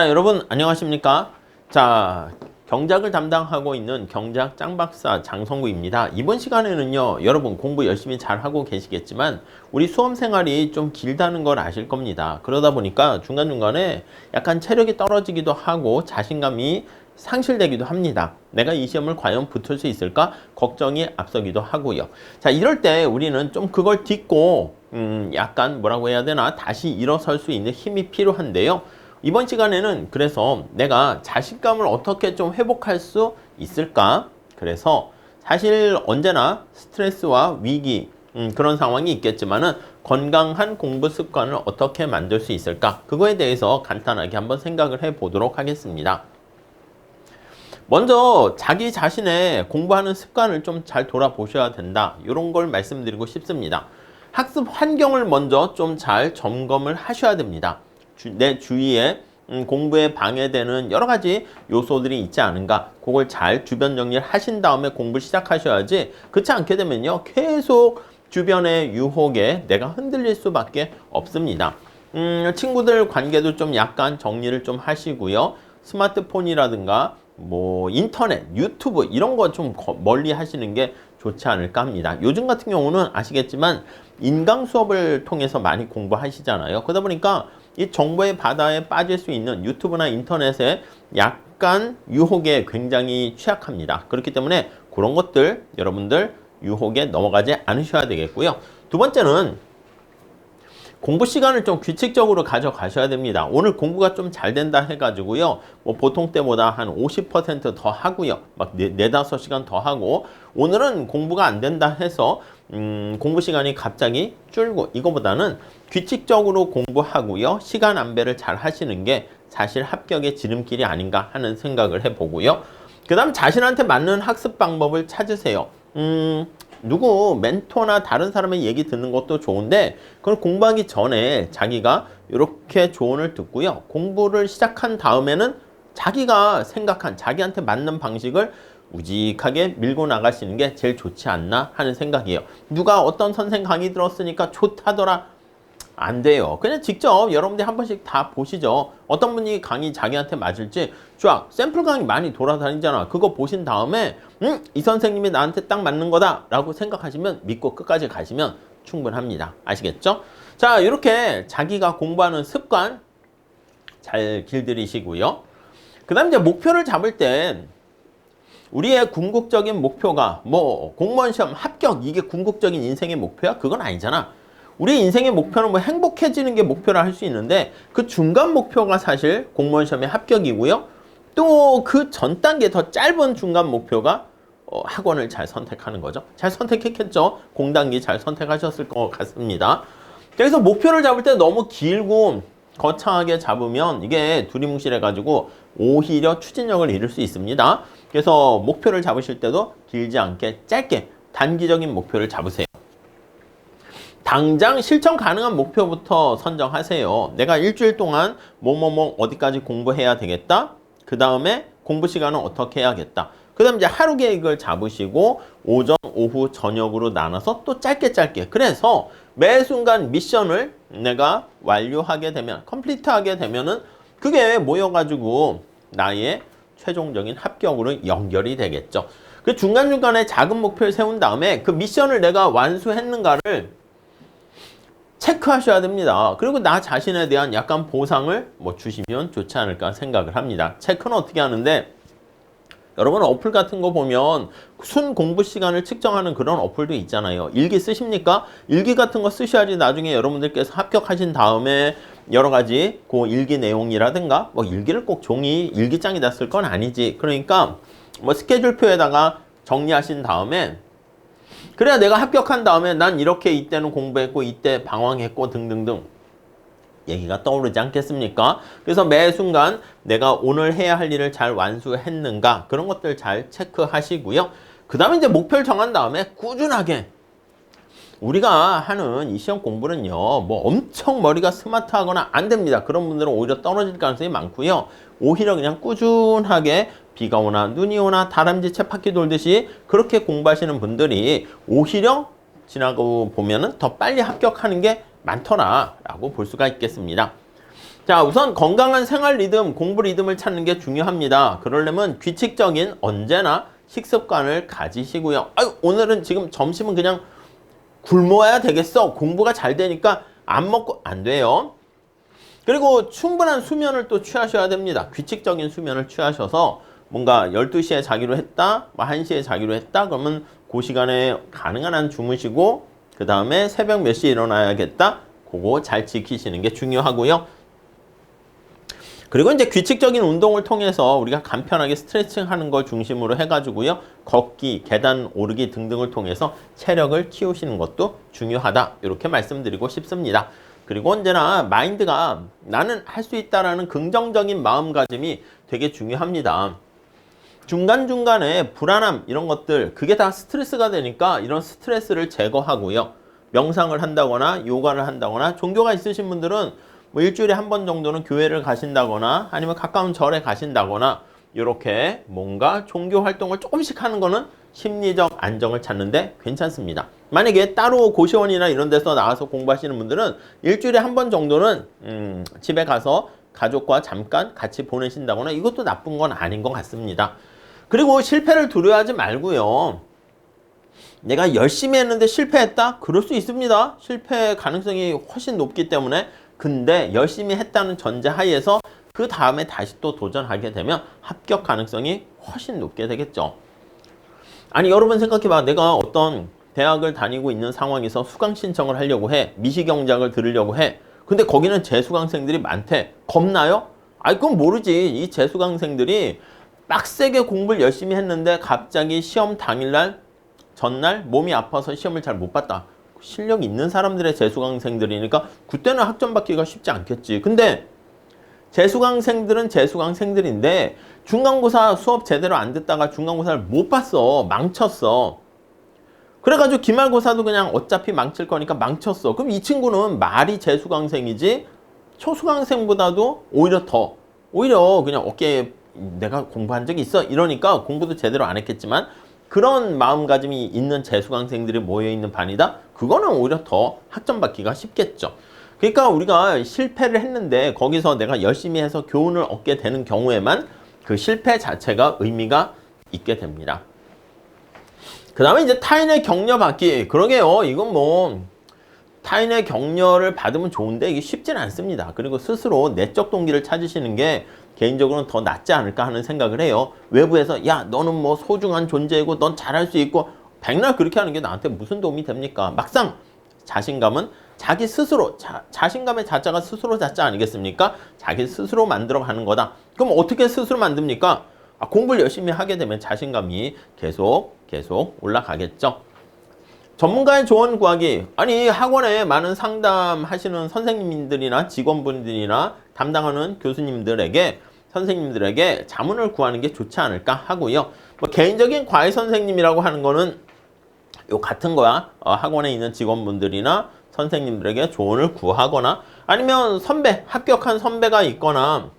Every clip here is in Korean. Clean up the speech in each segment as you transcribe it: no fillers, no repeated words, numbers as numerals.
여러분 안녕하십니까? 자, 경작을 담당하고 있는 경작 짱박사 장성구입니다. 이번 시간에는요, 여러분 공부 열심히 잘 하고 계시겠지만 우리 수험 생활이 좀 길다는 걸 아실 겁니다. 그러다 보니까 중간중간에 약간 체력이 떨어지기도 하고 자신감이 상실되기도 합니다. 내가 이 시험을 과연 붙을 수 있을까? 걱정이 앞서기도 하고요. 자, 이럴 때 우리는 좀 그걸 딛고 약간 뭐라고 해야 되나? 다시 일어설 수 있는 힘이 필요한데요. 이번 시간에는 그래서 내가 자신감을 어떻게 좀 회복할 수 있을까? 그래서 사실 언제나 스트레스와 위기 그런 상황이 있겠지만은 건강한 공부 습관을 어떻게 만들 수 있을까? 그거에 대해서 간단하게 한번 생각을 해 보도록 하겠습니다. 먼저 자기 자신의 공부하는 습관을 좀 잘 돌아보셔야 된다. 이런 걸 말씀드리고 싶습니다. 학습 환경을 먼저 좀 잘 점검을 하셔야 됩니다. 내 주위에 공부에 방해되는 여러 가지 요소들이 있지 않은가, 그걸 잘 주변 정리를 하신 다음에 공부를 시작하셔야지, 그렇지 않게 되면요 계속 주변의 유혹에 내가 흔들릴 수밖에 없습니다. 친구들 관계도 좀 약간 정리를 좀 하시고요. 스마트폰이라든가 뭐 인터넷, 유튜브 이런 거 좀 멀리 하시는 게 좋지 않을까 합니다. 요즘 같은 경우는 아시겠지만 인강 수업을 통해서 많이 공부하시잖아요. 그러다 보니까 이 정보의 바다에 빠질 수 있는 유튜브나 인터넷에 약간 유혹에 굉장히 취약합니다. 그렇기 때문에 그런 것들 여러분들 유혹에 넘어가지 않으셔야 되겠고요. 두 번째는 공부 시간을 좀 규칙적으로 가져가셔야 됩니다. 오늘 공부가 좀 잘 된다 해가지고요, 뭐 보통 때보다 한 50% 더 하고요, 막 4~5시간 더 하고, 오늘은 공부가 안 된다 해서 공부 시간이 갑자기 줄고, 이거보다는 규칙적으로 공부하고요, 시간 안배를 잘 하시는 게 사실 합격의 지름길이 아닌가 하는 생각을 해보고요. 그 다음 자신한테 맞는 학습 방법을 찾으세요. 누구 멘토나 다른 사람의 얘기 듣는 것도 좋은데, 그걸 공부하기 전에 자기가 이렇게 조언을 듣고요, 공부를 시작한 다음에는 자기가 생각한 자기한테 맞는 방식을 우직하게 밀고 나가시는 게 제일 좋지 않나 하는 생각이에요. 누가 어떤 선생 강의 들었으니까 좋다더라, 안 돼요. 그냥 직접 여러분들 한 번씩 다 보시죠. 어떤 분이 강의 자기한테 맞을지 쫙 샘플 강의 많이 돌아다니잖아. 그거 보신 다음에 이 선생님이 나한테 딱 맞는 거다 라고 생각하시면 믿고 끝까지 가시면 충분합니다. 아시겠죠? 자, 이렇게 자기가 공부하는 습관 잘 길들이시고요. 그 다음 이제 목표를 잡을 땐 우리의 궁극적인 목표가 뭐 공무원 시험 합격, 이게 궁극적인 인생의 목표야? 그건 아니잖아. 우리 인생의 목표는 뭐 행복해지는 게 목표라 할 수 있는데, 그 중간 목표가 사실 공무원 시험의 합격이고요. 또 그 전 단계 더 짧은 중간 목표가 학원을 잘 선택하는 거죠. 잘 선택했겠죠. 공단기 잘 선택하셨을 것 같습니다. 그래서 목표를 잡을 때 너무 길고 거창하게 잡으면 이게 두리뭉실해가지고 오히려 추진력을 잃을 수 있습니다. 그래서 목표를 잡으실 때도 길지 않게 짧게 단기적인 목표를 잡으세요. 당장 실천 가능한 목표부터 선정하세요. 내가 일주일 동안 뭐뭐뭐 어디까지 공부해야 되겠다. 그 다음에 공부 시간은 어떻게 해야겠다. 그 다음 이제 하루 계획을 잡으시고 오전, 오후, 저녁으로 나눠서 또 짧게. 그래서 매 순간 미션을 내가 완료하게 되면, 컴플리트하게 되면은 그게 모여가지고 나의 최종적인 합격으로 연결이 되겠죠. 그 중간중간에 작은 목표를 세운 다음에 그 미션을 내가 완수했는가를 체크하셔야 됩니다. 그리고 나 자신에 대한 약간 보상을 뭐 주시면 좋지 않을까 생각을 합니다. 체크는 어떻게 하는데, 여러분 어플 같은 거 보면 순 공부 시간을 측정하는 그런 어플도 있잖아요. 일기 쓰십니까? 일기 같은 거 쓰셔야지 나중에 여러분들께서 합격하신 다음에 여러 가지 그 일기 내용이라든가, 뭐 일기를 꼭 종이 일기장에다 쓸 건 아니지. 그러니까 뭐 스케줄표에다가 정리하신 다음에, 그래야 내가 합격한 다음에 난 이렇게 이때는 공부했고 이때 방황했고 등등등 얘기가 떠오르지 않겠습니까? 그래서 매 순간 내가 오늘 해야 할 일을 잘 완수했는가, 그런 것들 잘 체크하시고요. 그 다음에 이제 목표를 정한 다음에 꾸준하게, 우리가 하는 이 시험 공부는요, 뭐 엄청 머리가 스마트하거나 안 됩니다. 그런 분들은 오히려 떨어질 가능성이 많고요. 오히려 그냥 꾸준하게 비가 오나 눈이 오나 다람쥐 쳇바퀴 돌듯이 그렇게 공부하시는 분들이 오히려 지나고 보면은 더 빨리 합격하는 게 많더라라고 볼 수가 있겠습니다. 자, 우선 건강한 생활 리듬, 공부 리듬을 찾는 게 중요합니다. 그러려면 규칙적인 언제나 식습관을 가지시고요. 아유, 오늘은 지금 점심은 그냥 굶어야 되겠어. 공부가 잘 되니까 안 먹고 안 돼요. 그리고 충분한 수면을 또 취하셔야 됩니다. 규칙적인 수면을 취하셔서 뭔가 12시에 자기로 했다, 1시에 자기로 했다, 그러면 그 시간에 가능한 한 주무시고 그 다음에 새벽 몇 시에 일어나야겠다. 그거 잘 지키시는 게 중요하고요. 그리고 이제 규칙적인 운동을 통해서 우리가 간편하게 스트레칭 하는 걸 중심으로 해가지고요. 걷기, 계단 오르기 등등을 통해서 체력을 키우시는 것도 중요하다. 이렇게 말씀드리고 싶습니다. 그리고 언제나 마인드가 나는 할 수 있다라는 긍정적인 마음가짐이 되게 중요합니다. 중간중간에 불안함 이런 것들 그게 다 스트레스가 되니까 이런 스트레스를 제거하고요. 명상을 한다거나 요가를 한다거나 종교가 있으신 분들은 뭐 일주일에 한 번 정도는 교회를 가신다거나 아니면 가까운 절에 가신다거나 이렇게 뭔가 종교 활동을 조금씩 하는 거는 심리적 안정을 찾는데 괜찮습니다. 만약에 따로 고시원이나 이런 데서 나와서 공부하시는 분들은 일주일에 한 번 정도는 집에 가서 가족과 잠깐 같이 보내신다거나 이것도 나쁜 건 아닌 것 같습니다. 그리고 실패를 두려워하지 말고요. 내가 열심히 했는데 실패했다? 그럴 수 있습니다. 실패 가능성이 훨씬 높기 때문에. 근데 열심히 했다는 전제하에서 그 다음에 다시 또 도전하게 되면 합격 가능성이 훨씬 높게 되겠죠. 아니 여러분 생각해봐. 내가 어떤 대학을 다니고 있는 상황에서 수강 신청을 하려고 해. 미시경장을 들으려고 해. 근데 거기는 재수강생들이 많대. 겁나요? 아이 그건 모르지. 이 재수강생들이 빡세게 공부를 열심히 했는데 갑자기 시험 당일날 전날 몸이 아파서 시험을 잘 못 봤다. 실력 있는 사람들의 재수강생들이니까 그때는 학점 받기가 쉽지 않겠지. 근데 재수강생들은 재수강생들인데 중간고사 수업 제대로 안 듣다가 중간고사를 못 봤어. 망쳤어. 그래가지고 기말고사도 그냥 어차피 망칠 거니까 망쳤어. 그럼 이 친구는 말이 재수강생이지 초수강생보다도 오히려 그냥 어깨에 내가 공부한 적이 있어 이러니까 공부도 제대로 안 했겠지만 그런 마음가짐이 있는 재수강생들이 모여있는 반이다? 그거는 오히려 더 학점 받기가 쉽겠죠. 그러니까 우리가 실패를 했는데 거기서 내가 열심히 해서 교훈을 얻게 되는 경우에만 그 실패 자체가 의미가 있게 됩니다. 그 다음에 이제 타인의 격려 받기. 그러게요. 이건 뭐 타인의 격려를 받으면 좋은데 이게 쉽지는 않습니다. 그리고 스스로 내적 동기를 찾으시는 게 개인적으로는 더 낫지 않을까 하는 생각을 해요. 외부에서 야 너는 뭐 소중한 존재이고 넌 잘할 수 있고 백날 그렇게 하는 게 나한테 무슨 도움이 됩니까? 막상 자신감은 자기 스스로 자신감의 자자가 스스로 자자 아니겠습니까? 자기 스스로 만들어가는 거다. 그럼 어떻게 스스로 만듭니까? 공부를 열심히 하게 되면 자신감이 계속 올라가겠죠. 전문가의 조언 구하기. 아니 학원에 많은 상담하시는 선생님들이나 직원분들이나 담당하는 교수님들에게 선생님들에게 자문을 구하는 게 좋지 않을까 하고요. 뭐 개인적인 과외 선생님이라고 하는 거는 요 같은 거야. 학원에 있는 직원분들이나 선생님들에게 조언을 구하거나 아니면 선배, 합격한 선배가 있거나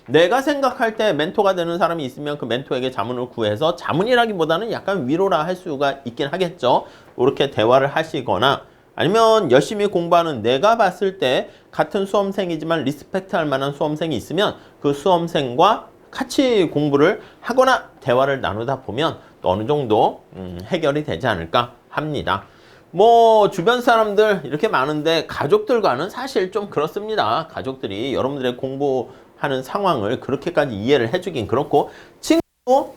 내가 생각할 때 멘토가 되는 사람이 있으면 그 멘토에게 자문을 구해서 자문이라기보다는 약간 위로라 할 수가 있긴 하겠죠. 이렇게 대화를 하시거나 아니면 열심히 공부하는 내가 봤을 때 같은 수험생이지만 리스펙트 할 만한 수험생이 있으면 그 수험생과 같이 공부를 하거나 대화를 나누다 보면 또 어느 정도 해결이 되지 않을까 합니다. 뭐 주변 사람들 이렇게 많은데 가족들과는 사실 좀 그렇습니다. 가족들이 여러분들의 공부하는 상황을 그렇게까지 이해를 해주긴 그렇고 친구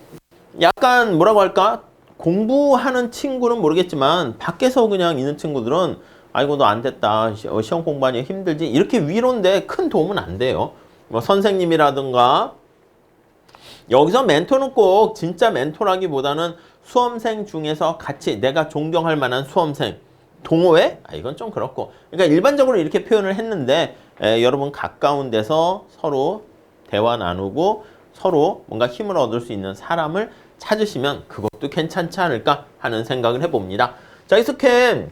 약간 뭐라고 할까? 공부하는 친구는 모르겠지만 밖에서 그냥 있는 친구들은 아이고 너 안 됐다. 시험 공부하니 힘들지. 이렇게 위로인데 큰 도움은 안 돼요. 뭐 선생님이라든가 여기서 멘토는 꼭 진짜 멘토라기보다는 수험생 중에서 같이 내가 존경할 만한 수험생 동호회? 이건 좀 그렇고 그러니까 일반적으로 이렇게 표현을 했는데 여러분 가까운 데서 서로 대화 나누고 서로 뭔가 힘을 얻을 수 있는 사람을 찾으시면 그것도 괜찮지 않을까 하는 생각을 해봅니다. 자, 이렇게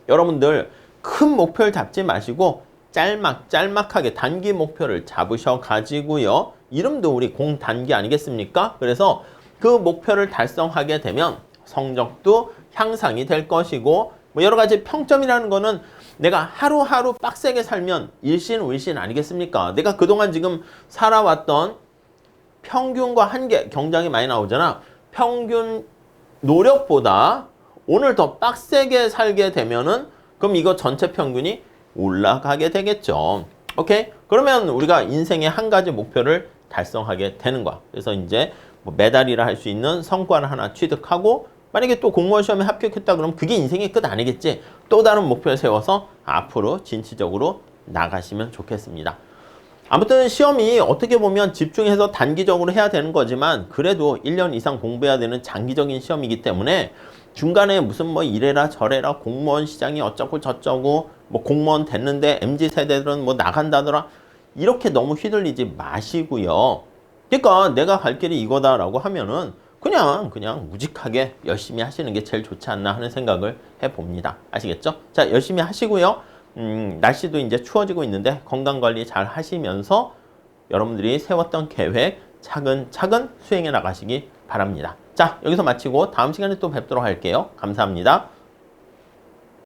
여러분들 큰 목표를 잡지 마시고 짤막하게 단기 목표를 잡으셔 가지고요. 이름도 우리 공단기 아니겠습니까? 그래서 그 목표를 달성하게 되면 성적도 향상이 될 것이고 뭐 여러 가지 평점이라는 거는 내가 하루하루 빡세게 살면 일신을신 아니겠습니까? 내가 그동안 지금 살아왔던 평균과 한계, 경장이 많이 나오잖아. 평균 노력보다 오늘 더 빡세게 살게 되면은 그럼 이거 전체 평균이 올라가게 되겠죠. 오케이? 그러면 우리가 인생의 한 가지 목표를 달성하게 되는 거야. 그래서 이제 뭐 메달이라 할 수 있는 성과를 하나 취득하고 만약에 또 공무원 시험에 합격했다 그러면 그게 인생의 끝 아니겠지? 또 다른 목표를 세워서 앞으로 진취적으로 나가시면 좋겠습니다. 아무튼 시험이 어떻게 보면 집중해서 단기적으로 해야 되는 거지만 그래도 1년 이상 공부해야 되는 장기적인 시험이기 때문에 중간에 무슨 뭐 이래라 저래라 공무원 시장이 어쩌고 저쩌고 뭐 공무원 됐는데 MZ세대들은 뭐 나간다더라 이렇게 너무 휘둘리지 마시고요. 그러니까 내가 갈 길이 이거다라고 하면은 그냥 무직하게 열심히 하시는 게 제일 좋지 않나 하는 생각을 해봅니다. 아시겠죠? 자, 열심히 하시고요. 날씨도 이제 추워지고 있는데 건강관리 잘 하시면서 여러분들이 세웠던 계획 차근차근 수행해 나가시기 바랍니다. 자, 여기서 마치고 다음 시간에 또 뵙도록 할게요. 감사합니다.